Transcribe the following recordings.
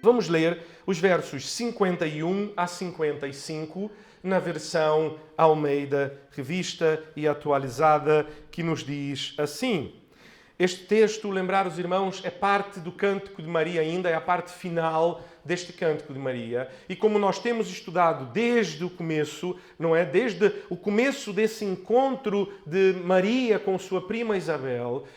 Vamos ler os versos 51 a 55 na versão Almeida, revista e atualizada, que nos diz assim. Este texto, lembrar os irmãos, é parte do Cântico de Maria ainda, é a parte final deste Cântico de Maria. E como nós temos estudado desde o começo, não é? Desde o começo desse encontro de Maria com sua prima Isabel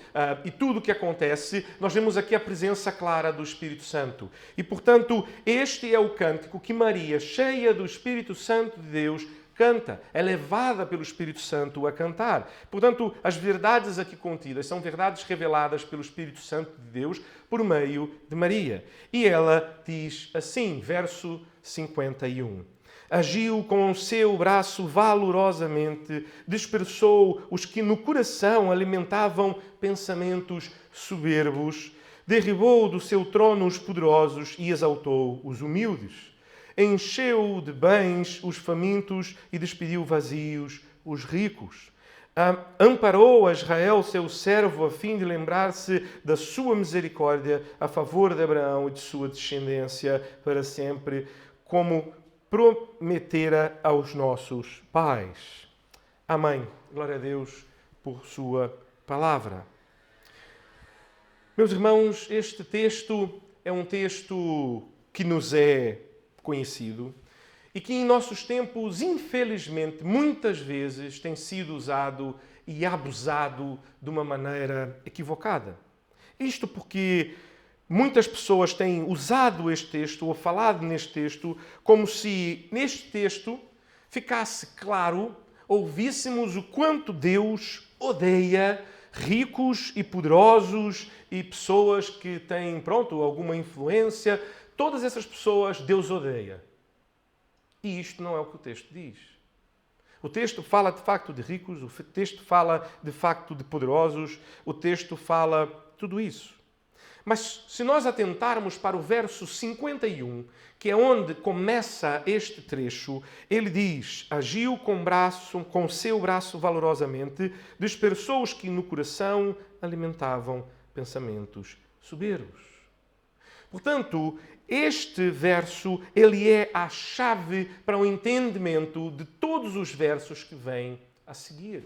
e tudo o que acontece, nós vemos aqui a presença clara do Espírito Santo. E, portanto, este é o cântico que Maria, cheia do Espírito Santo de Deus, canta, é levada pelo Espírito Santo a cantar. Portanto, as verdades aqui contidas são verdades reveladas pelo Espírito Santo de Deus por meio de Maria. E ela diz assim, verso 51. Agiu com o seu braço valorosamente, dispersou os que no coração alimentavam pensamentos soberbos, derribou do seu trono os poderosos e exaltou os humildes. Encheu de bens os famintos e despediu vazios os ricos. Amparou a Israel, seu servo, a fim de lembrar-se da sua misericórdia a favor de Abraão e de sua descendência para sempre, como prometera aos nossos pais. Amém. Glória a Deus por sua palavra. Meus irmãos, este texto é um texto que nos é conhecido e que em nossos tempos, infelizmente, muitas vezes tem sido usado e abusado de uma maneira equivocada. Isto porque muitas pessoas têm usado este texto ou falado neste texto como se neste texto ficasse claro, ouvíssemos o quanto Deus odeia ricos e poderosos e pessoas que têm, alguma influência. Todas essas pessoas Deus odeia. E isto não é o que o texto diz. O texto fala de facto de ricos, o texto fala de facto de poderosos, o texto fala tudo isso. Mas se nós atentarmos para o verso 51, que é onde começa este trecho, ele diz: agiu com seu braço valorosamente, dispersou os que no coração alimentavam pensamentos soberbos. Portanto, este verso, ele é a chave para o entendimento de todos os versos que vêm a seguir.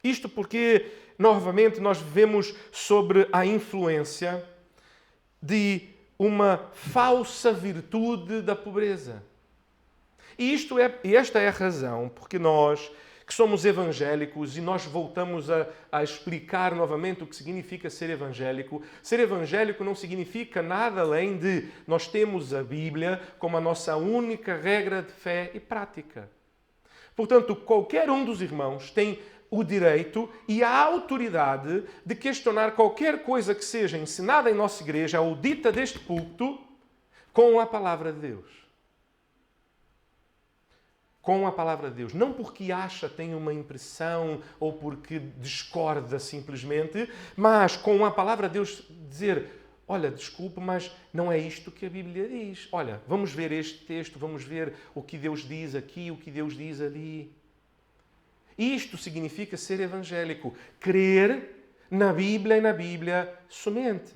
Isto porque, novamente, nós vivemos sobre a influência de uma falsa virtude da pobreza. E esta é a razão porque nós, que somos evangélicos, e nós voltamos a explicar novamente o que significa ser evangélico. Ser evangélico não significa nada além de nós temos a Bíblia como a nossa única regra de fé e prática. Portanto, qualquer um dos irmãos tem o direito e a autoridade de questionar qualquer coisa que seja ensinada em nossa igreja ou dita deste púlpito com a palavra de Deus. Com a palavra de Deus. Não porque acha, tem uma impressão ou porque discorda simplesmente, mas com a palavra de Deus dizer: olha, desculpe, mas não é isto que a Bíblia diz. Olha, vamos ver este texto, vamos ver o que Deus diz aqui, o que Deus diz ali. Isto significa ser evangélico. Crer na Bíblia e na Bíblia somente.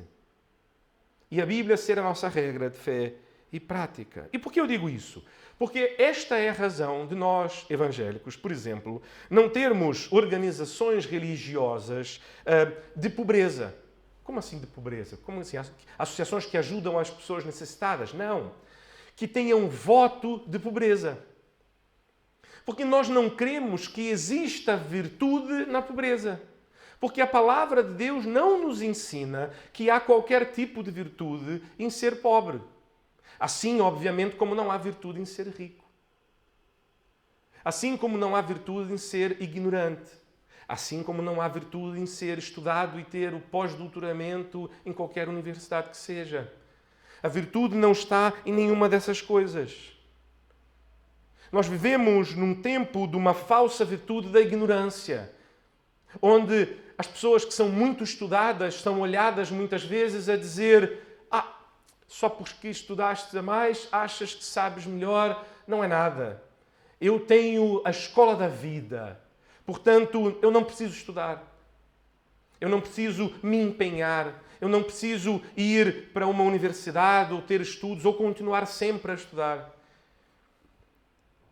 E a Bíblia ser a nossa regra de fé e prática. E por que eu digo isso? Porque esta é a razão de nós, evangélicos, por exemplo, não termos organizações religiosas de pobreza. Como assim de pobreza? Como assim? Associações que ajudam as pessoas necessitadas? Não. Que tenham voto de pobreza. Porque nós não cremos que exista virtude na pobreza. Porque a palavra de Deus não nos ensina que há qualquer tipo de virtude em ser pobre. Assim, obviamente, como não há virtude em ser rico. Assim como não há virtude em ser ignorante. Assim como não há virtude em ser estudado e ter o pós-doutoramento em qualquer universidade que seja. A virtude não está em nenhuma dessas coisas. Nós vivemos num tempo de uma falsa virtude da ignorância, onde as pessoas que são muito estudadas são olhadas muitas vezes a dizer: só porque estudaste a mais, achas que sabes melhor. Não é nada. Eu tenho a escola da vida. Portanto, eu não preciso estudar. Eu não preciso me empenhar. Eu não preciso ir para uma universidade ou ter estudos ou continuar sempre a estudar.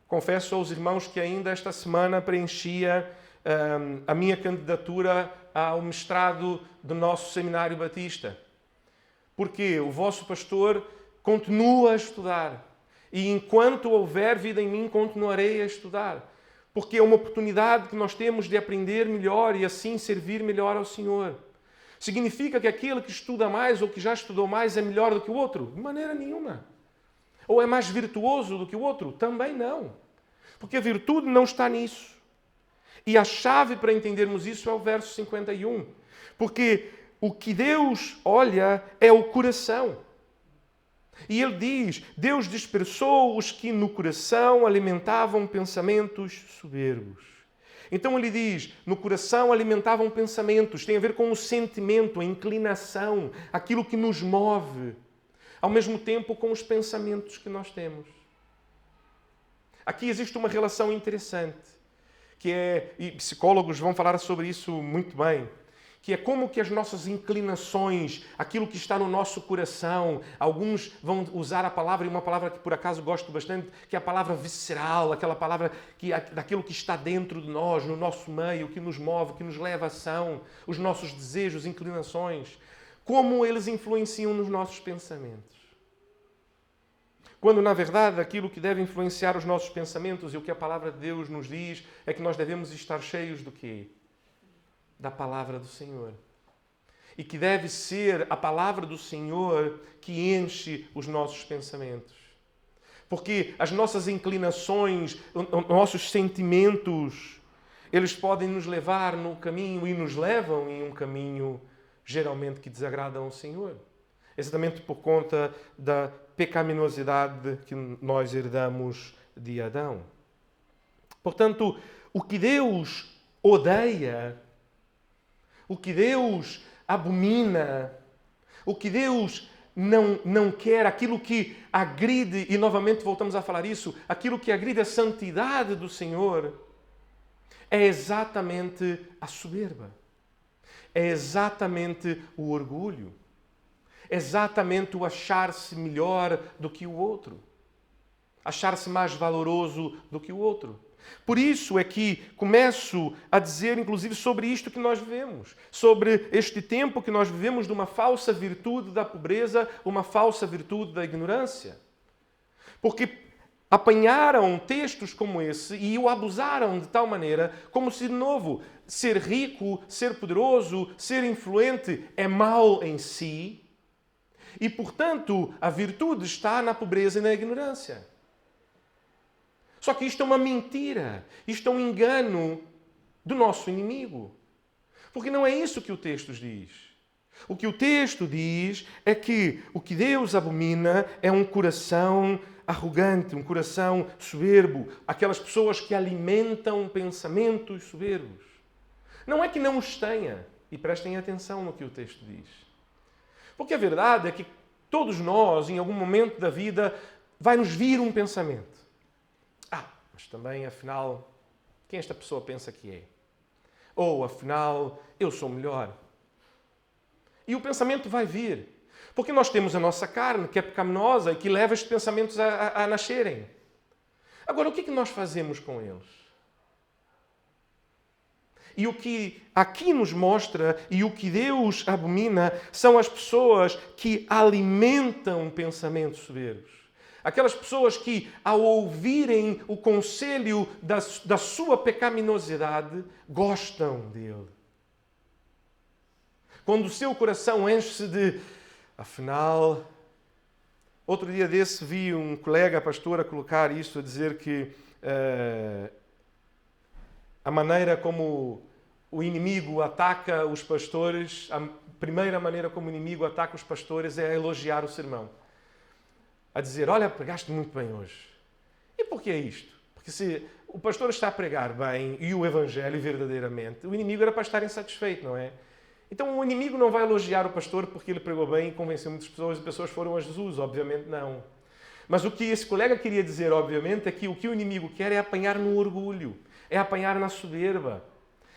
Confesso aos irmãos que ainda esta semana preenchia a minha candidatura ao mestrado do nosso Seminário Batista. Porque o vosso pastor continua a estudar. E enquanto houver vida em mim, continuarei a estudar. Porque é uma oportunidade que nós temos de aprender melhor e assim servir melhor ao Senhor. Significa que aquele que estuda mais ou que já estudou mais é melhor do que o outro? De maneira nenhuma. Ou é mais virtuoso do que o outro? Também não. Porque a virtude não está nisso. E a chave para entendermos isso é o verso 51. Porque o que Deus olha é o coração. E ele diz, Deus dispersou os que no coração alimentavam pensamentos soberbos. Então ele diz, no coração alimentavam pensamentos, tem a ver com o sentimento, a inclinação, aquilo que nos move, ao mesmo tempo com os pensamentos que nós temos. Aqui existe uma relação interessante, que é, e psicólogos vão falar sobre isso muito bem, que é como que as nossas inclinações, aquilo que está no nosso coração, alguns vão usar a palavra, e uma palavra que por acaso gosto bastante, que é a palavra visceral, aquela palavra daquilo que está dentro de nós, no nosso meio, que nos move, que nos leva à ação, os nossos desejos, inclinações, como eles influenciam nos nossos pensamentos. Quando, na verdade, aquilo que deve influenciar os nossos pensamentos e o que a palavra de Deus nos diz é que nós devemos estar cheios do quê? Da palavra do Senhor. E que deve ser a palavra do Senhor que enche os nossos pensamentos. Porque as nossas inclinações, os nossos sentimentos, eles podem nos levar no caminho e nos levam em um caminho geralmente que desagrada ao Senhor. Exatamente por conta da pecaminosidade que nós herdamos de Adão. Portanto, o que Deus odeia, o que Deus abomina, o que Deus não quer, aquilo que agride, e novamente voltamos a falar isso, aquilo que agride a santidade do Senhor, é exatamente a soberba. É exatamente o orgulho. É exatamente o achar-se melhor do que o outro. Achar-se mais valoroso do que o outro. Por isso é que começo a dizer, inclusive, sobre isto que nós vivemos. Sobre este tempo que nós vivemos de uma falsa virtude da pobreza, uma falsa virtude da ignorância. Porque apanharam textos como esse e o abusaram de tal maneira como se, de novo, ser rico, ser poderoso, ser influente é mau em si. E, portanto, a virtude está na pobreza e na ignorância. Só que isto é uma mentira, isto é um engano do nosso inimigo. Porque não é isso que o texto diz. O que o texto diz é que o que Deus abomina é um coração arrogante, um coração soberbo, aquelas pessoas que alimentam pensamentos soberbos. Não é que não os tenha, e prestem atenção no que o texto diz. Porque a verdade é que todos nós, em algum momento da vida, vai-nos vir um pensamento. Mas também, afinal, quem esta pessoa pensa que é? Ou, afinal, eu sou melhor. E o pensamento vai vir. Porque nós temos a nossa carne, que é pecaminosa e que leva estes pensamentos a nascerem. Agora, o que é que nós fazemos com eles? E o que aqui nos mostra e o que Deus abomina são as pessoas que alimentam pensamentos soberbos. Aquelas pessoas que, ao ouvirem o conselho da sua pecaminosidade, gostam dele. Quando o seu coração enche-se de... Afinal, outro dia desse vi um colega pastor a colocar isto, a dizer que a maneira como o inimigo ataca os pastores, a primeira maneira como o inimigo ataca os pastores é elogiar o sermão. A dizer, olha, pregaste muito bem hoje. E por que é isto? Porque se o pastor está a pregar bem e o evangelho verdadeiramente, o inimigo era para estar insatisfeito, não é? Então o inimigo não vai elogiar o pastor porque ele pregou bem e convenceu muitas pessoas e pessoas foram a Jesus, obviamente não. Mas o que esse colega queria dizer, obviamente, é que o inimigo quer é apanhar no orgulho, é apanhar na soberba.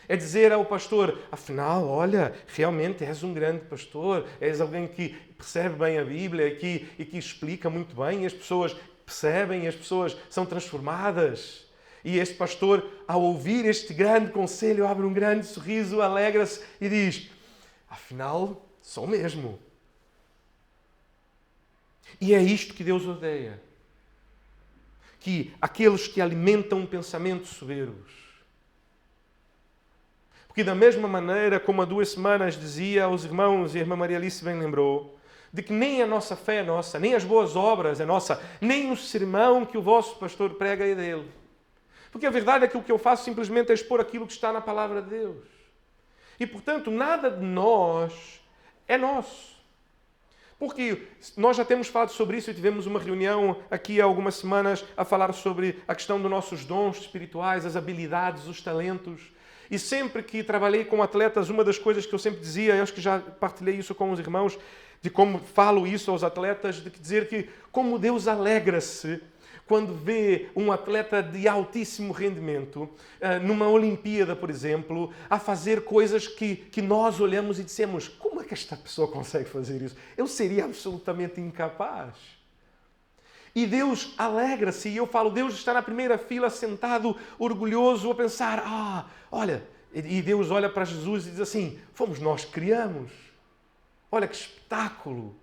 É dizer ao pastor, afinal, olha, realmente és um grande pastor, és alguém que percebe bem a Bíblia e que explica muito bem, e as pessoas percebem, e as pessoas são transformadas. E este pastor, ao ouvir este grande conselho, abre um grande sorriso, alegra-se e diz, afinal, sou mesmo. E é isto que Deus odeia. Que aqueles que alimentam pensamentos soberbos. Porque da mesma maneira, como há 2 semanas dizia aos irmãos, e a irmã Maria Alice bem lembrou, de que nem a nossa fé é nossa, nem as boas obras é nossa, nem o sermão que o vosso pastor prega é dele. Porque a verdade é que o que eu faço simplesmente é expor aquilo que está na palavra de Deus. E, portanto, nada de nós é nosso. Porque nós já temos falado sobre isso e tivemos uma reunião aqui há algumas semanas a falar sobre a questão dos nossos dons espirituais, as habilidades, os talentos. E sempre que trabalhei com atletas, uma das coisas que eu sempre dizia, eu acho que já partilhei isso com os irmãos, de como falo isso aos atletas, de dizer que como Deus alegra-se quando vê um atleta de altíssimo rendimento, numa Olimpíada, por exemplo, a fazer coisas que nós olhamos e dissemos, como é que esta pessoa consegue fazer isso? Eu seria absolutamente incapaz. E Deus alegra-se, e eu falo, Deus está na primeira fila sentado, orgulhoso, a pensar, olha, e Deus olha para Jesus e diz assim, fomos nós que criamos. Olha que espetáculo.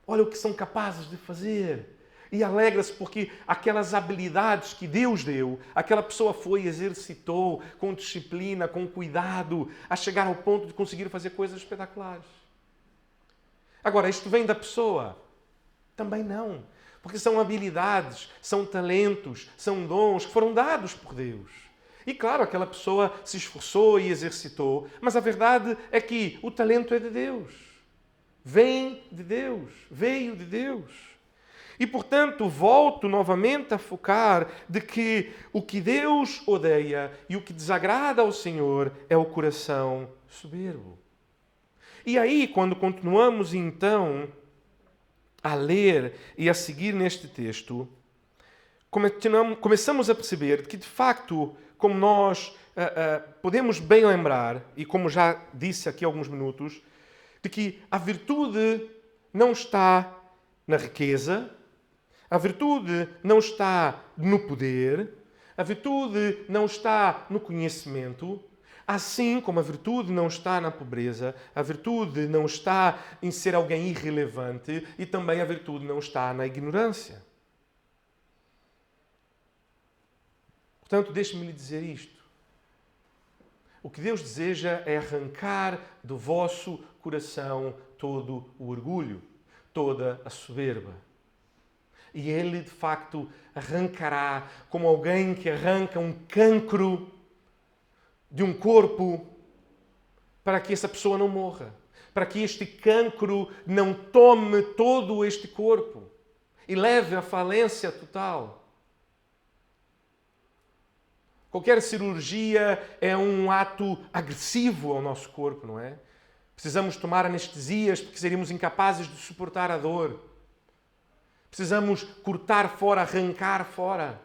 Olha o que são capazes de fazer. E alegra-se porque aquelas habilidades que Deus deu, aquela pessoa foi e exercitou com disciplina, com cuidado, a chegar ao ponto de conseguir fazer coisas espetaculares. Agora, isto vem da pessoa? Também não. Porque são habilidades, são talentos, são dons que foram dados por Deus. E claro, aquela pessoa se esforçou e exercitou, mas a verdade é que o talento é de Deus. Vem de Deus, veio de Deus. E, portanto, volto novamente a focar de que o que Deus odeia e o que desagrada ao Senhor é o coração soberbo. E aí, quando continuamos então a ler e a seguir neste texto, começamos a perceber que, de facto, como nós podemos bem lembrar, e como já disse aqui há alguns minutos, de que a virtude não está na riqueza, a virtude não está no poder, a virtude não está no conhecimento, assim como a virtude não está na pobreza, a virtude não está em ser alguém irrelevante e também a virtude não está na ignorância. Portanto, deixe-me lhe dizer isto. O que Deus deseja é arrancar do vosso coração todo o orgulho, toda a soberba. E Ele, de facto, arrancará como alguém que arranca um cancro de um corpo para que essa pessoa não morra, para que este cancro não tome todo este corpo e leve à falência total. Qualquer cirurgia é um ato agressivo ao nosso corpo, não é? Precisamos tomar anestesias porque seríamos incapazes de suportar a dor. Precisamos cortar fora, arrancar fora.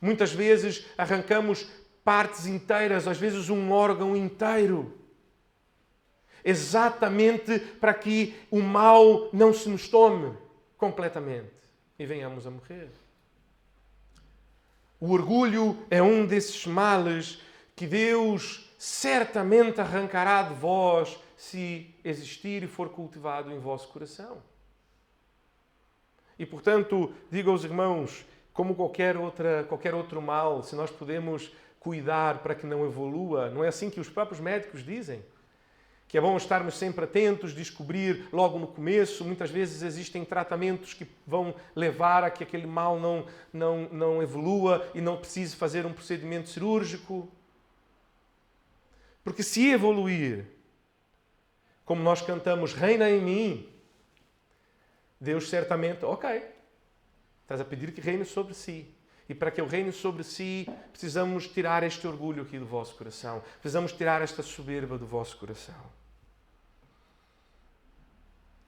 Muitas vezes arrancamos partes inteiras, às vezes um órgão inteiro. Exatamente para que o mal não se nos tome completamente e venhamos a morrer. O orgulho é um desses males que Deus certamente arrancará de vós se existir e for cultivado em vosso coração. E, portanto, digo aos irmãos, como qualquer outro mal, se nós podemos cuidar para que não evolua, não é assim que os próprios médicos dizem? Que é bom estarmos sempre atentos, descobrir logo no começo. Muitas vezes existem tratamentos que vão levar a que aquele mal não evolua e não precise fazer um procedimento cirúrgico. Porque se evoluir, como nós cantamos, reina em mim, Deus certamente, ok, estás a pedir que reine sobre si. E para que eu reine sobre si, precisamos tirar este orgulho aqui do vosso coração. Precisamos tirar esta soberba do vosso coração.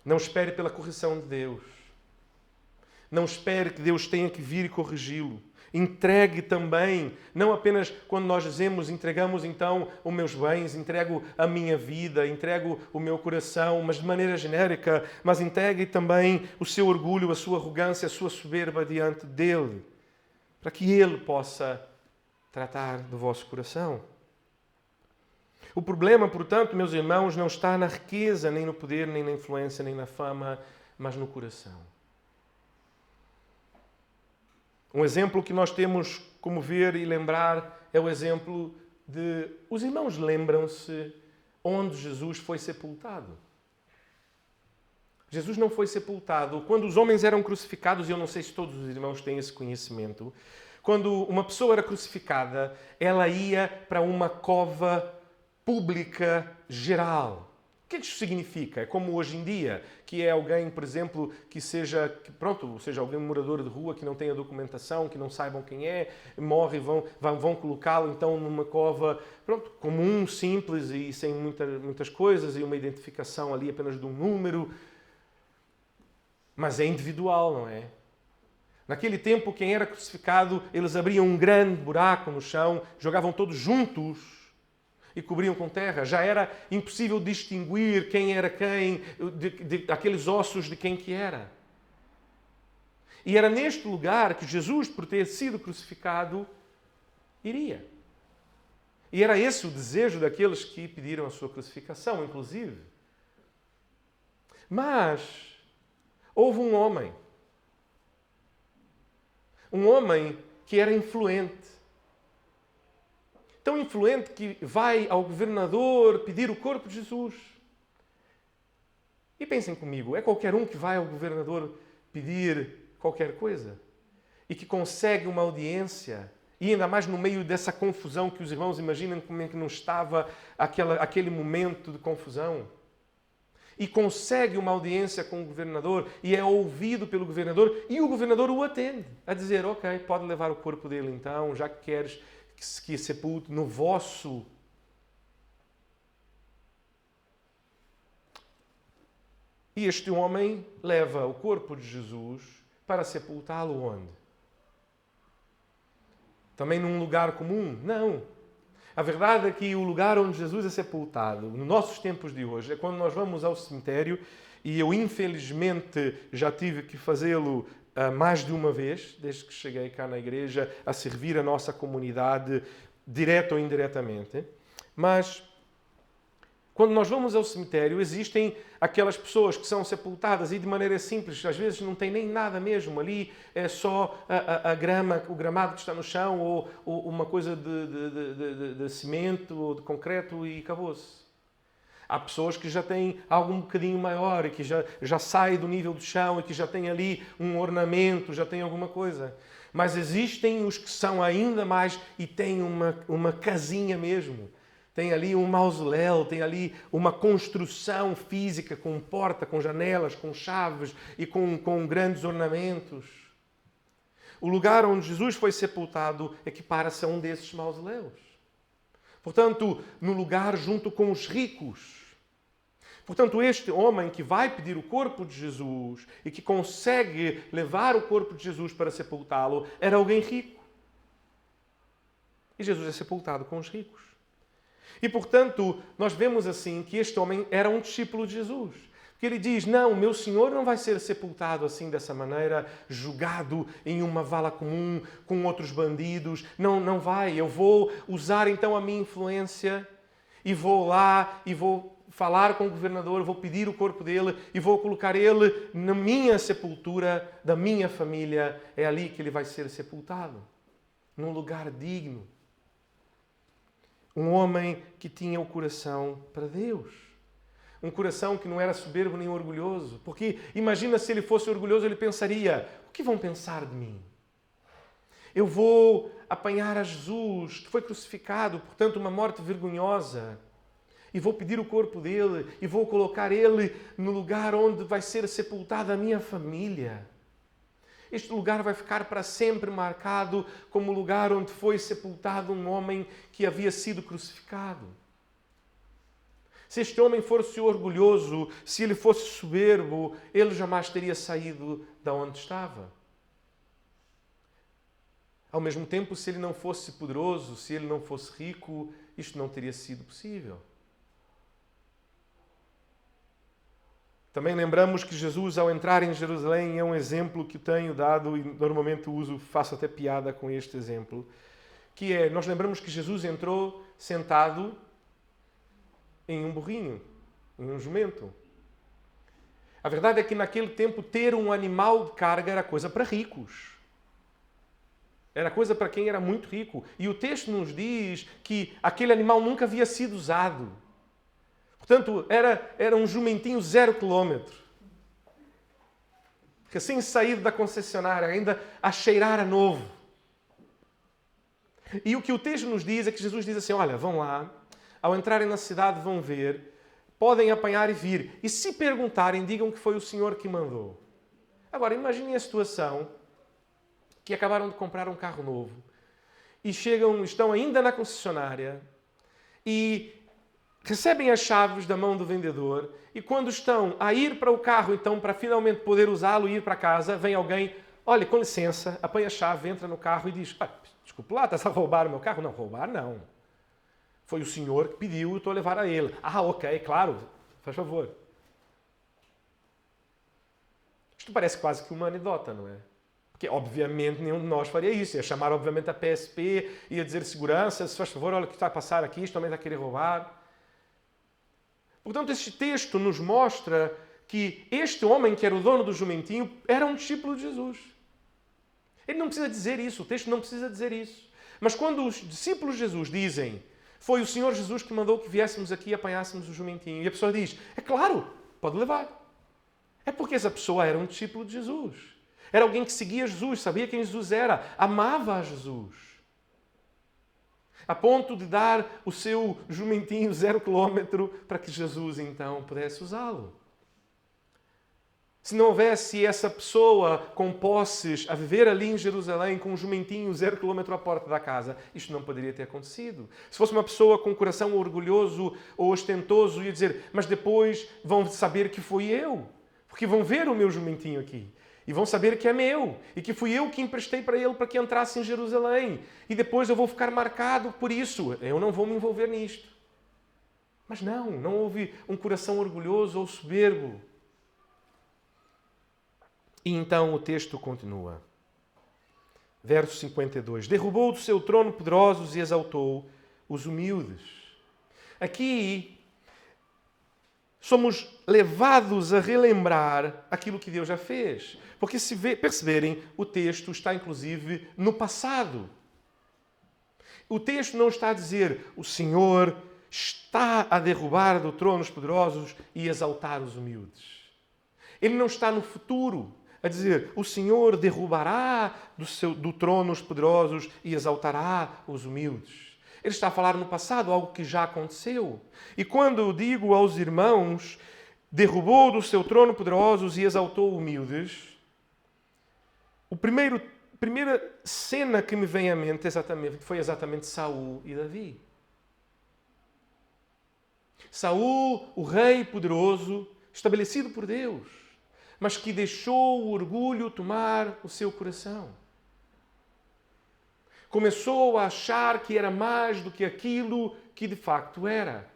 Não espere pela correção de Deus. Não espere que Deus tenha que vir e corrigi-lo. Entregue também, não apenas quando nós dizemos entregamos então os meus bens, entrego a minha vida, entrego o meu coração, mas de maneira genérica, mas entregue também o seu orgulho, a sua arrogância, a sua soberba diante dele, para que ele possa tratar do vosso coração. O problema, portanto, meus irmãos, não está na riqueza, nem no poder, nem na influência, nem na fama, mas no coração. Um exemplo que nós temos como ver e lembrar é o exemplo de... Os irmãos lembram-se onde Jesus foi sepultado? Jesus não foi sepultado. Quando os homens eram crucificados, e eu não sei se todos os irmãos têm esse conhecimento, quando uma pessoa era crucificada, ela ia para uma cova pública geral. O que isso significa? É como hoje em dia, que é alguém, por exemplo, que seja alguém morador de rua, que não tenha documentação, que não saibam quem é, morre e vão colocá-lo então numa cova, comum, simples e sem muitas coisas e uma identificação ali apenas de um número. Mas é individual, não é? Naquele tempo, quem era crucificado, eles abriam um grande buraco no chão, jogavam todos juntos e cobriam com terra. Já era impossível distinguir quem era quem, aqueles ossos de quem que era. E era neste lugar que Jesus, por ter sido crucificado, iria. E era esse o desejo daqueles que pediram a sua crucificação, inclusive. Mas houve um homem que era influente. Tão influente que vai ao governador pedir o corpo de Jesus. E pensem comigo, é qualquer um que vai ao governador pedir qualquer coisa e que consegue uma audiência, e ainda mais no meio dessa confusão que os irmãos imaginam como é que não estava aquele momento de confusão. E consegue uma audiência com o governador e é ouvido pelo governador e o governador o atende a dizer, ok, pode levar o corpo dele então, já que queres que sepulte no vosso. E este homem leva o corpo de Jesus para sepultá-lo onde? Também num lugar comum? Não. A verdade é que o lugar onde Jesus é sepultado, nos nossos tempos de hoje, é quando nós vamos ao cemitério, e eu infelizmente já tive que fazê-lo mais de uma vez, desde que cheguei cá na igreja, a servir a nossa comunidade, direto ou indiretamente. Mas, quando nós vamos ao cemitério, existem aquelas pessoas que são sepultadas e de maneira simples, às vezes não tem nem nada mesmo, ali é só a grama, o gramado que está no chão, ou uma coisa de cimento ou de concreto e acabou-se. Há pessoas que já têm algo um bocadinho maior e que já sai do nível do chão e que já têm ali um ornamento, já têm alguma coisa. Mas existem os que são ainda mais e têm uma casinha mesmo. Tem ali um mausoléu, tem ali uma construção física com porta, com janelas, com chaves e com grandes ornamentos. O lugar onde Jesus foi sepultado equipara-se a um desses mausoléus. Portanto, no lugar junto com os ricos. Portanto, este homem que vai pedir o corpo de Jesus e que consegue levar o corpo de Jesus para sepultá-lo, era alguém rico. E Jesus é sepultado com os ricos. E, portanto, nós vemos assim que este homem era um discípulo de Jesus. Porque ele diz, não, meu Senhor não vai ser sepultado assim, dessa maneira, jogado em uma vala comum com outros bandidos. Não vai. Eu vou usar então a minha influência e vou lá e vou falar com o governador, vou pedir o corpo dele e vou colocar ele na minha sepultura, da minha família. É ali que ele vai ser sepultado, num lugar digno. Um homem que tinha o coração para Deus. Um coração que não era soberbo nem orgulhoso. Porque imagina se ele fosse orgulhoso, ele pensaria, o que vão pensar de mim? Eu vou apanhar a Jesus, que foi crucificado, portanto uma morte vergonhosa. E vou pedir o corpo dele e vou colocar ele no lugar onde vai ser sepultada a minha família. Este lugar vai ficar para sempre marcado como o lugar onde foi sepultado um homem que havia sido crucificado. Se este homem fosse orgulhoso, se ele fosse soberbo, ele jamais teria saído da onde estava. Ao mesmo tempo, se ele não fosse poderoso, se ele não fosse rico, isto não teria sido possível. Também lembramos que Jesus, ao entrar em Jerusalém, é um exemplo que tenho dado e normalmente faço até piada com este exemplo, que é, nós lembramos que Jesus entrou sentado em um burrinho, em um jumento. A verdade é que naquele tempo ter um animal de carga era coisa para ricos. Era coisa para quem era muito rico. E o texto nos diz que aquele animal nunca havia sido usado. Portanto, era um jumentinho 0 quilómetro. Recém saído da concessionária, ainda a cheirar a novo. E o que o texto nos diz é que Jesus diz assim, olha, vão lá, ao entrarem na cidade vão ver, podem apanhar e vir. E se perguntarem, digam que foi o Senhor que mandou. Agora, imaginem a situação que acabaram de comprar um carro novo e estão ainda na concessionária e recebem as chaves da mão do vendedor e quando estão a ir para o carro, então, para finalmente poder usá-lo e ir para casa, vem alguém, olha, com licença, apanha a chave, entra no carro e diz, desculpe lá, estás a roubar o meu carro? Não, roubar não. Foi o senhor que pediu, eu estou a levar a ele. Ah, ok, claro, faz favor. Isto parece quase que uma anedota, não é? Porque, obviamente, nenhum de nós faria isso. Ia chamar, obviamente, a PSP, ia dizer segurança, se faz favor, olha o que está a passar aqui, isto também está a querer roubar. Portanto, este texto nos mostra que este homem, que era o dono do jumentinho, era um discípulo de Jesus. Ele não precisa dizer isso, o texto não precisa dizer isso. Mas quando os discípulos de Jesus dizem, foi o Senhor Jesus que mandou que viéssemos aqui e apanhássemos o jumentinho, e a pessoa diz, é claro, pode levar. É porque essa pessoa era um discípulo de Jesus. Era alguém que seguia Jesus, sabia quem Jesus era, amava a Jesus. A ponto de dar o seu jumentinho 0 quilómetro para que Jesus então pudesse usá-lo. Se não houvesse essa pessoa com posses a viver ali em Jerusalém com um jumentinho 0 quilómetro à porta da casa, isto não poderia ter acontecido. Se fosse uma pessoa com um coração orgulhoso ou ostentoso, ia dizer, mas depois vão saber que fui eu, porque vão ver o meu jumentinho aqui. E vão saber que é meu e que fui eu que emprestei para ele para que entrasse em Jerusalém. E depois eu vou ficar marcado por isso. Eu não vou me envolver nisto. Mas não houve um coração orgulhoso ou soberbo. E então o texto continua. Verso 52. Derrubou do seu trono poderosos e exaltou os humildes. Aqui somos levados a relembrar aquilo que Deus já fez. Porque se perceberem, o texto está inclusive no passado. O texto não está a dizer o Senhor está a derrubar do trono os poderosos e exaltar os humildes. Ele não está no futuro a dizer o Senhor derrubará do trono os poderosos e exaltará os humildes. Ele está a falar no passado, algo que já aconteceu. E quando eu digo aos irmãos, derrubou do seu trono poderosos e exaltou humildes, a primeira cena que me vem à mente foi exatamente Saul e Davi. Saul, o rei poderoso, estabelecido por Deus, mas que deixou o orgulho tomar o seu coração. Começou a achar que era mais do que aquilo que de facto era.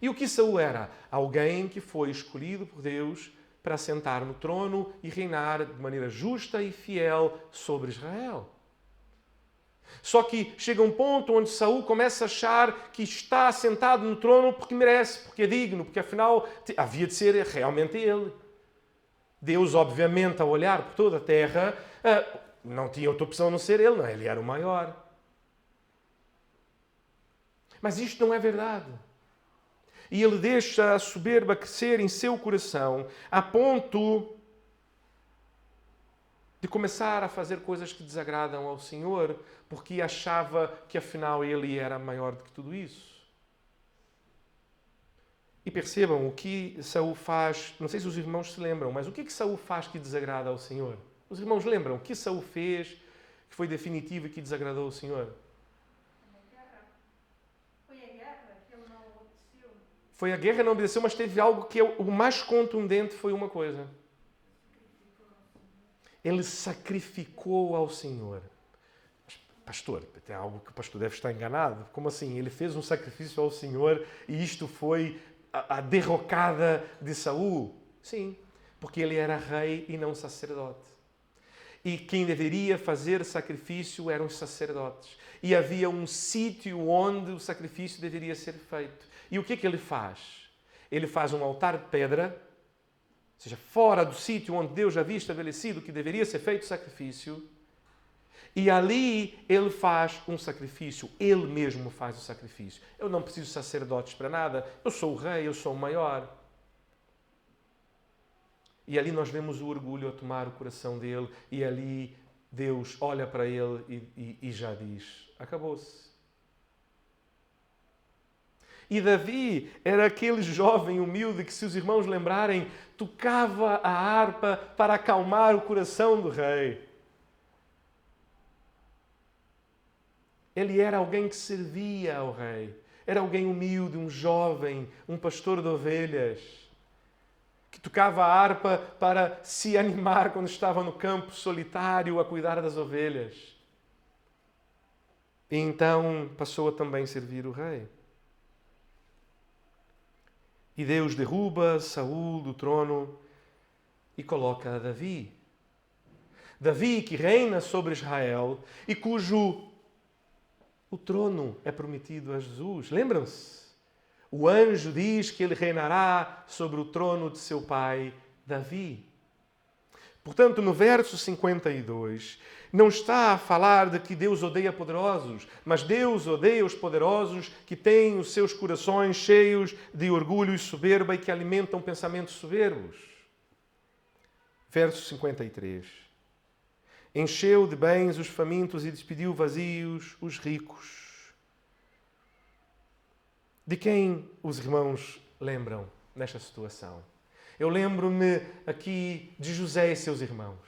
E o que Saul era? Alguém que foi escolhido por Deus para sentar no trono e reinar de maneira justa e fiel sobre Israel. Só que chega um ponto onde Saul começa a achar que está sentado no trono porque merece, porque é digno, porque afinal havia de ser realmente ele. Deus, obviamente, ao olhar por toda a terra, não tinha outra opção a não ser ele, não é? Ele era o maior. Mas isto não é verdade. E ele deixa a soberba crescer em seu coração a ponto de começar a fazer coisas que desagradam ao Senhor, porque achava que afinal ele era maior do que tudo isso. E percebam o que Saul faz, não sei se os irmãos se lembram, mas o que Saul faz que desagrada ao Senhor? Os irmãos lembram o que Saul fez que foi definitivo e que desagradou ao Senhor? Foi a guerra que ele não obedeceu. Foi a guerra, não obedeceu, mas teve algo que o mais contundente foi uma coisa. Ele sacrificou ao Senhor. Mas, pastor, tem algo que o pastor deve estar enganado. Como assim? Ele fez um sacrifício ao Senhor e isto foi a derrocada de Saul? Sim, porque ele era rei e não sacerdote. E quem deveria fazer sacrifício eram os sacerdotes. E havia um sítio onde o sacrifício deveria ser feito. E o que é que ele faz? Ele faz um altar de pedra, ou seja, fora do sítio onde Deus havia estabelecido que deveria ser feito o sacrifício. E ali ele faz um sacrifício. Ele mesmo faz o sacrifício. Eu não preciso de sacerdotes para nada. Eu sou o rei, eu sou o maior. E ali nós vemos o orgulho a tomar o coração dele. E ali Deus olha para ele e já diz, acabou-se. E Davi era aquele jovem humilde que, se os irmãos lembrarem, tocava a harpa para acalmar o coração do rei. Ele era alguém que servia ao rei. Era alguém humilde, um jovem, um pastor de ovelhas, que tocava a harpa para se animar quando estava no campo solitário a cuidar das ovelhas. E então passou a também servir o rei. E Deus derruba Saul do trono e coloca Davi. Davi que reina sobre Israel e cujo o trono é prometido a Jesus. Lembram-se? O anjo diz que ele reinará sobre o trono de seu pai Davi. Portanto, no verso 52, não está a falar de que Deus odeia poderosos, mas Deus odeia os poderosos que têm os seus corações cheios de orgulho e soberba e que alimentam pensamentos soberbos. Verso 53. Encheu de bens os famintos e despediu vazios os ricos. De quem os irmãos lembram nesta situação? Eu lembro-me aqui de José e seus irmãos.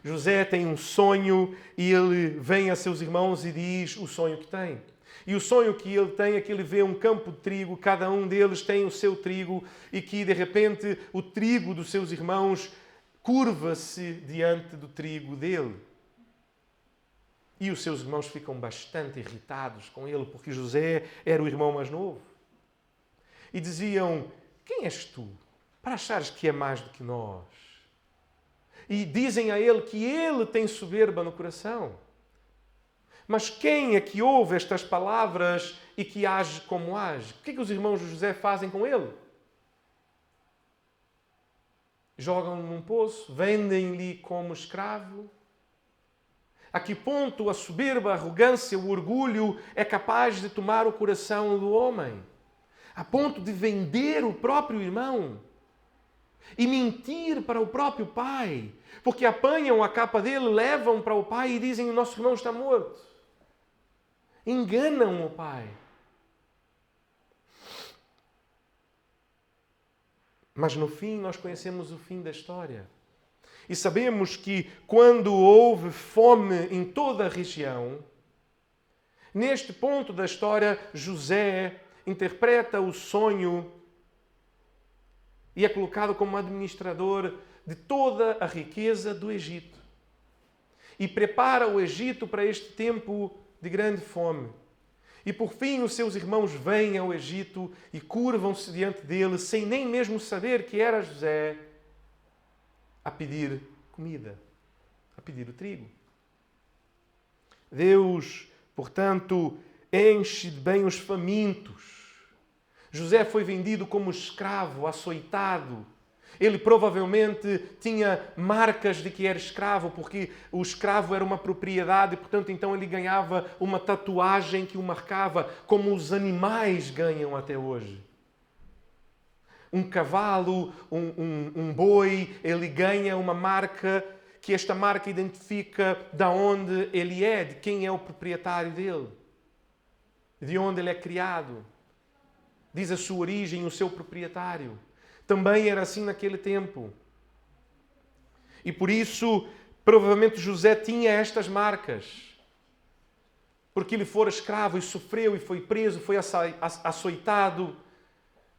José tem um sonho e ele vem a seus irmãos e diz o sonho que tem. E o sonho que ele tem é que ele vê um campo de trigo, cada um deles tem o seu trigo e que, de repente, o trigo dos seus irmãos curva-se diante do trigo dele. E os seus irmãos ficam bastante irritados com ele, porque José era o irmão mais novo. E diziam, quem és tu para achares que é mais do que nós? E dizem a ele que ele tem soberba no coração. Mas quem é que ouve estas palavras e que age como age? O que é que os irmãos de José fazem com ele? Jogam-no num poço, vendem-lhe como escravo. A que ponto a soberba, a arrogância, o orgulho é capaz de tomar o coração do homem? A ponto de vender o próprio irmão e mentir para o próprio pai, porque apanham a capa dele, levam para o pai e dizem, o nosso irmão está morto. Enganam o pai. Mas no fim nós conhecemos o fim da história. E sabemos que quando houve fome em toda a região, neste ponto da história, José interpreta o sonho e é colocado como administrador de toda a riqueza do Egito. E prepara o Egito para este tempo de grande fome. E por fim os seus irmãos vêm ao Egito e curvam-se diante dele, sem nem mesmo saber que era José, a pedir comida, a pedir o trigo. Deus, portanto, enche de bem os famintos. José foi vendido como escravo, açoitado. Ele provavelmente tinha marcas de que era escravo, porque o escravo era uma propriedade, e, portanto, então ele ganhava uma tatuagem que o marcava, como os animais ganham até hoje. Um cavalo, um boi, ele ganha uma marca, que esta marca identifica de onde ele é, de quem é o proprietário dele, de onde ele é criado. Diz a sua origem, o seu proprietário. Também era assim naquele tempo. E por isso, provavelmente José tinha estas marcas. Porque ele fora escravo e sofreu e foi preso, foi açoitado.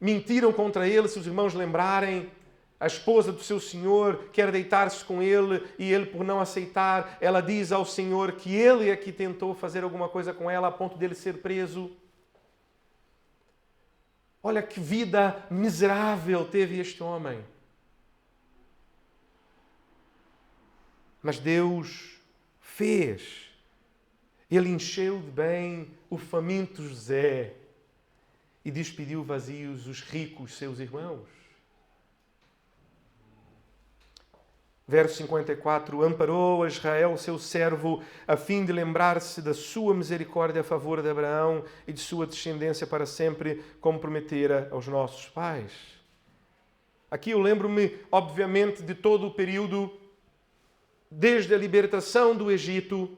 mentiram contra ele, se os irmãos lembrarem. A esposa do seu senhor quer deitar-se com ele e ele, por não aceitar, ela diz ao senhor que ele é que tentou fazer alguma coisa com ela a ponto dele ser preso. Olha que vida miserável teve este homem. Mas Deus fez. Ele encheu de bem o faminto José e despediu vazios os ricos seus irmãos. Verso 54, amparou a Israel, seu servo, a fim de lembrar-se da sua misericórdia a favor de Abraão e de sua descendência para sempre, como prometera aos nossos pais. Aqui eu lembro-me, obviamente, de todo o período, desde a libertação do Egito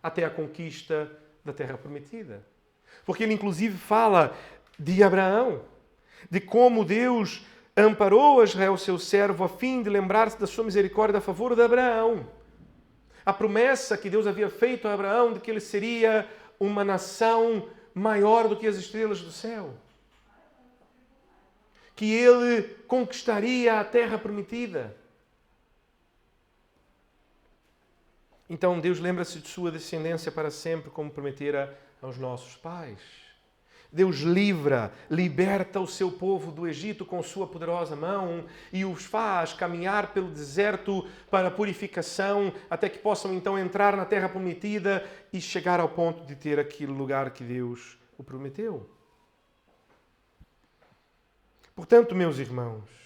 até a conquista da Terra Prometida. Porque ele, inclusive, fala de Abraão, de como Deus amparou a Israel, seu servo, a fim de lembrar-se da sua misericórdia a favor de Abraão. A promessa que Deus havia feito a Abraão de que ele seria uma nação maior do que as estrelas do céu. Que ele conquistaria a terra prometida. Então Deus lembra-se de sua descendência para sempre, como prometera aos nossos pais. Deus liberta o seu povo do Egito com sua poderosa mão e os faz caminhar pelo deserto para a purificação, até que possam então entrar na terra prometida e chegar ao ponto de ter aquele lugar que Deus o prometeu. Portanto, meus irmãos,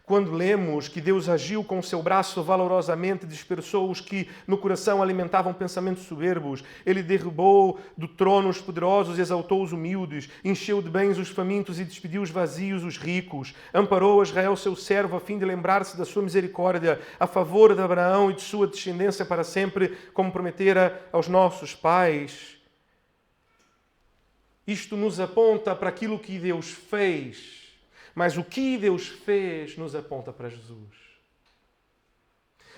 quando lemos que Deus agiu com o seu braço valorosamente, dispersou os que no coração alimentavam pensamentos soberbos, ele derrubou do trono os poderosos e exaltou os humildes, encheu de bens os famintos e despediu os vazios, os ricos, amparou a Israel, seu servo, a fim de lembrar-se da sua misericórdia a favor de Abraão e de sua descendência para sempre, como prometera aos nossos pais. Isto nos aponta para aquilo que Deus fez. Mas o que Deus fez nos aponta para Jesus.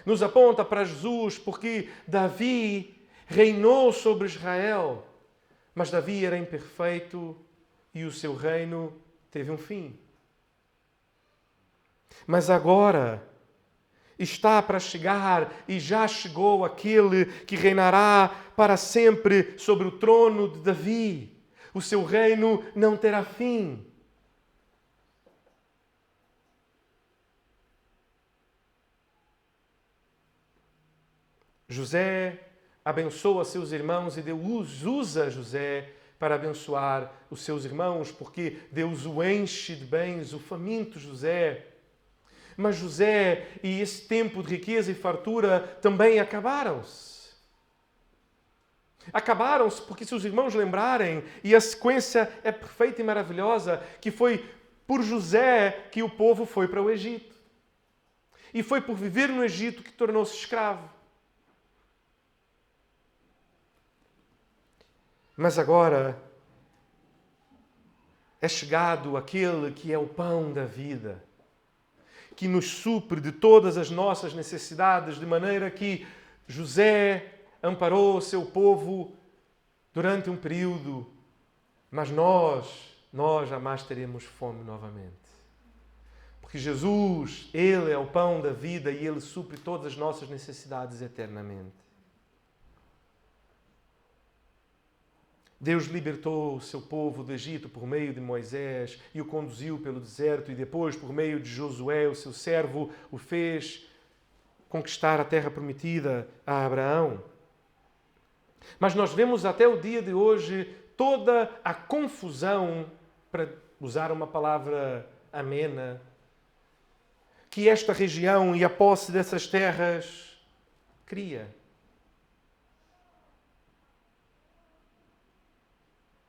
Nos aponta para Jesus porque Davi reinou sobre Israel, mas Davi era imperfeito e o seu reino teve um fim. Mas agora está para chegar e já chegou aquele que reinará para sempre sobre o trono de Davi. O seu reino não terá fim. José abençoa seus irmãos e Deus usa José para abençoar os seus irmãos, porque Deus o enche de bens, o faminto José. Mas José e esse tempo de riqueza e fartura também acabaram-se. Acabaram-se porque, se os irmãos lembrarem, e a sequência é perfeita e maravilhosa, que foi por José que o povo foi para o Egito. E foi por viver no Egito que tornou-se escravo. Mas agora é chegado aquele que é o pão da vida, que nos supre de todas as nossas necessidades, de maneira que José amparou o seu povo durante um período, mas nós jamais teremos fome novamente. Porque Jesus, Ele é o pão da vida e Ele supre todas as nossas necessidades eternamente. Deus libertou o seu povo do Egito por meio de Moisés e o conduziu pelo deserto e depois, por meio de Josué, o seu servo, o fez conquistar a terra prometida a Abraão. Mas nós vemos até o dia de hoje toda a confusão, para usar uma palavra amena, que esta região e a posse dessas terras cria.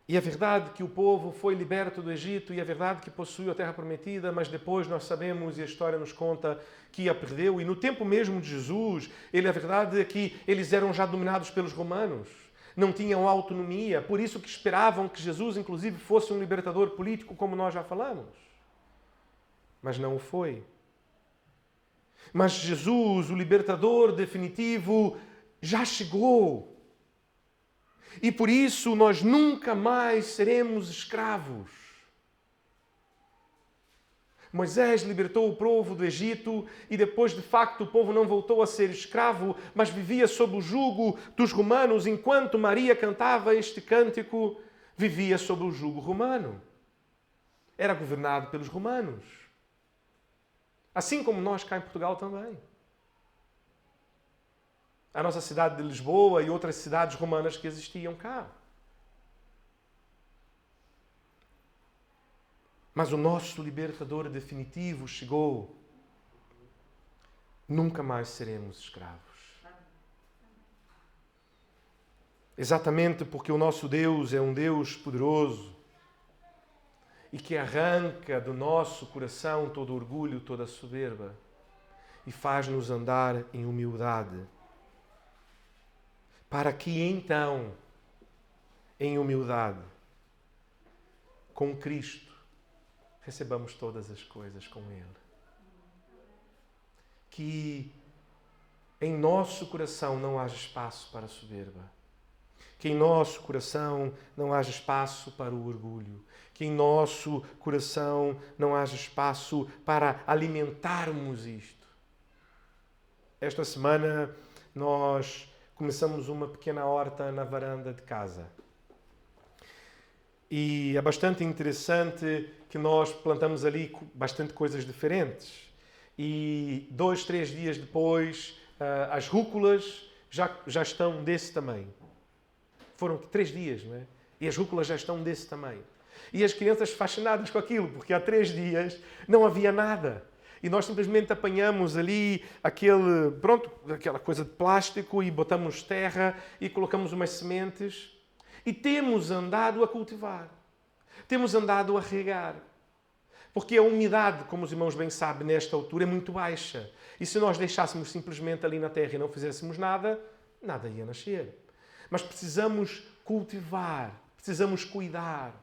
E é verdade que o povo foi liberto do Egito e é verdade que possuiu a terra prometida, mas depois nós sabemos, e a história nos conta, que a perdeu. E no tempo mesmo de Jesus, a verdade é que eles eram já dominados pelos romanos. Não tinham autonomia, por isso que esperavam que Jesus, inclusive, fosse um libertador político, como nós já falamos. Mas não o foi. Mas Jesus, o libertador definitivo, já chegou. E por isso nós nunca mais seremos escravos. Moisés libertou o povo do Egito e depois, de facto, o povo não voltou a ser escravo, mas vivia sob o jugo dos romanos, enquanto Maria cantava este cântico, vivia sob o jugo romano. Era governado pelos romanos. Assim como nós cá em Portugal também. A nossa cidade de Lisboa e outras cidades romanas que existiam cá. Mas o nosso libertador definitivo chegou. Nunca mais seremos escravos. Exatamente porque o nosso Deus é um Deus poderoso e que arranca do nosso coração todo orgulho, toda soberba e faz-nos andar em humildade. Para que então, em humildade, com Cristo, recebamos todas as coisas com Ele. Que em nosso coração não haja espaço para a soberba. Que em nosso coração não haja espaço para o orgulho. Que em nosso coração não haja espaço para alimentarmos isto. Esta semana nós começamos uma pequena horta na varanda de casa. E é bastante interessante que nós plantamos ali bastante coisas diferentes. E 2, 3 dias depois, as rúculas já estão desse tamanho. Foram 3 dias, não é? E as rúculas já estão desse tamanho. E as crianças fascinadas com aquilo, porque há 3 dias não havia nada. E nós simplesmente apanhamos ali aquela coisa de plástico e botamos terra e colocamos umas sementes. E temos andado a cultivar. Temos andado a regar. Porque a umidade, como os irmãos bem sabem, nesta altura é muito baixa. E se nós deixássemos simplesmente ali na terra e não fizéssemos nada, nada ia nascer. Mas precisamos cultivar, precisamos cuidar.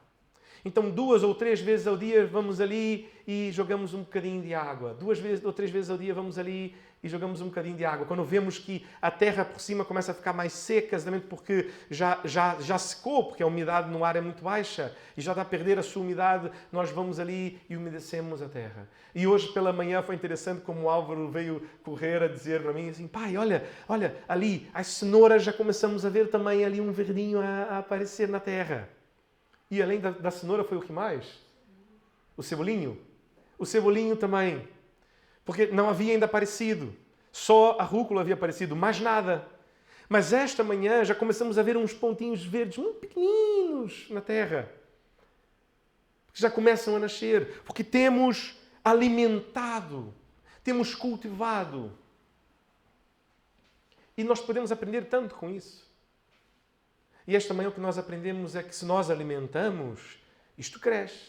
Então 2 ou 3 vezes ao dia vamos ali e jogamos um bocadinho de água. 2 ou 3 vezes ao dia vamos ali e jogamos um bocadinho de água. Quando vemos que a terra por cima começa a ficar mais seca, exatamente porque já secou, porque a umidade no ar é muito baixa e já está a perder a sua umidade, nós vamos ali e umedecemos a terra. E hoje pela manhã foi interessante como o Álvaro veio correr a dizer para mim assim: pai, olha, ali, as cenouras já começamos a ver também ali um verdinho a aparecer na terra. E além da cenoura foi o que mais? O cebolinho. O cebolinho também. Porque não havia ainda aparecido. Só a rúcula havia aparecido, mais nada. Mas esta manhã já começamos a ver uns pontinhos verdes muito pequeninos na terra. Que já começam a nascer. Porque temos alimentado, temos cultivado. E nós podemos aprender tanto com isso. E esta manhã o que nós aprendemos é que se nós alimentamos, isto cresce.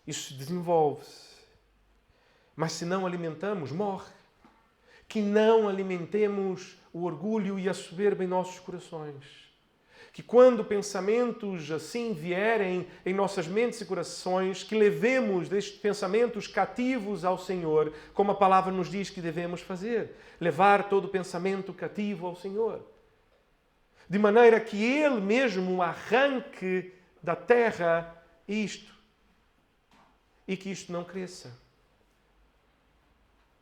Isto desenvolve-se. Mas se não alimentamos, morre. Que não alimentemos o orgulho e a soberba em nossos corações. Que quando pensamentos assim vierem em nossas mentes e corações, que levemos destes pensamentos cativos ao Senhor, como a palavra nos diz que devemos fazer. Levar todo pensamento cativo ao Senhor. De maneira que Ele mesmo arranque da terra isto. E que isto não cresça.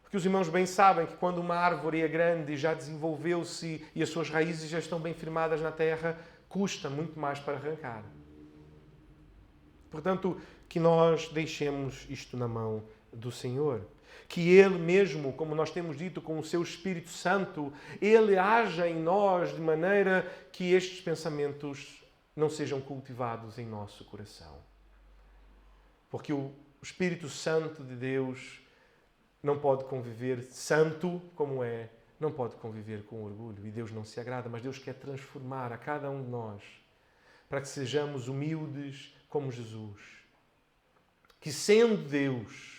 Porque os irmãos bem sabem que quando uma árvore é grande e já desenvolveu-se e as suas raízes já estão bem firmadas na terra, custa muito mais para arrancar. Portanto, que nós deixemos isto na mão do Senhor. Que Ele mesmo, como nós temos dito, com o seu Espírito Santo, Ele haja em nós de maneira que estes pensamentos não sejam cultivados em nosso coração. Porque o Espírito Santo de Deus não pode conviver, santo como é, não pode conviver com orgulho. E Deus não se agrada, mas Deus quer transformar a cada um de nós para que sejamos humildes como Jesus. Que sendo Deus,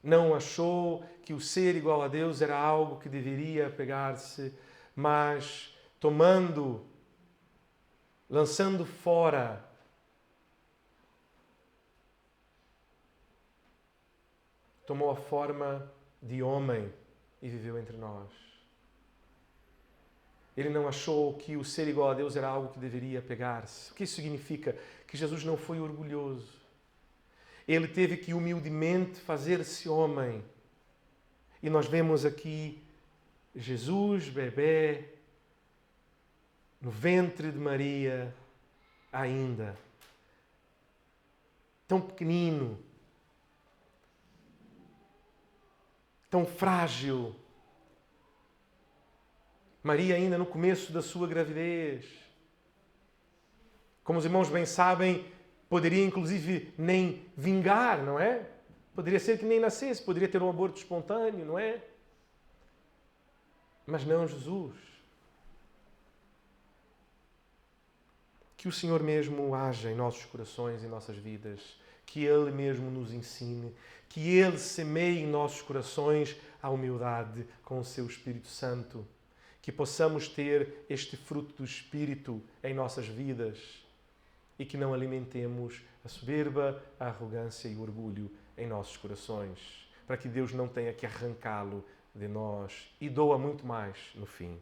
não achou que o ser igual a Deus era algo que deveria apegar-se, mas lançando fora tomou a forma de homem e viveu entre nós. Ele não achou que o ser igual a Deus era algo que deveria apegar-se. O que isso significa? Que Jesus não foi orgulhoso. Ele teve que humildemente fazer-se homem. E nós vemos aqui Jesus, bebê, no ventre de Maria, ainda. Tão pequenino. Tão frágil. Maria ainda no começo da sua gravidez. Como os irmãos bem sabem, poderia inclusive nem vingar, não é? Poderia ser que nem nascesse, poderia ter um aborto espontâneo, não é? Mas não Jesus. Que o Senhor mesmo haja em nossos corações e nossas vidas. Que Ele mesmo nos ensine. Que Ele semeie em nossos corações a humildade com o Seu Espírito Santo. Que possamos ter este fruto do Espírito em nossas vidas. E que não alimentemos a soberba, a arrogância e o orgulho em nossos corações. Para que Deus não tenha que arrancá-lo de nós. E doa muito mais no fim.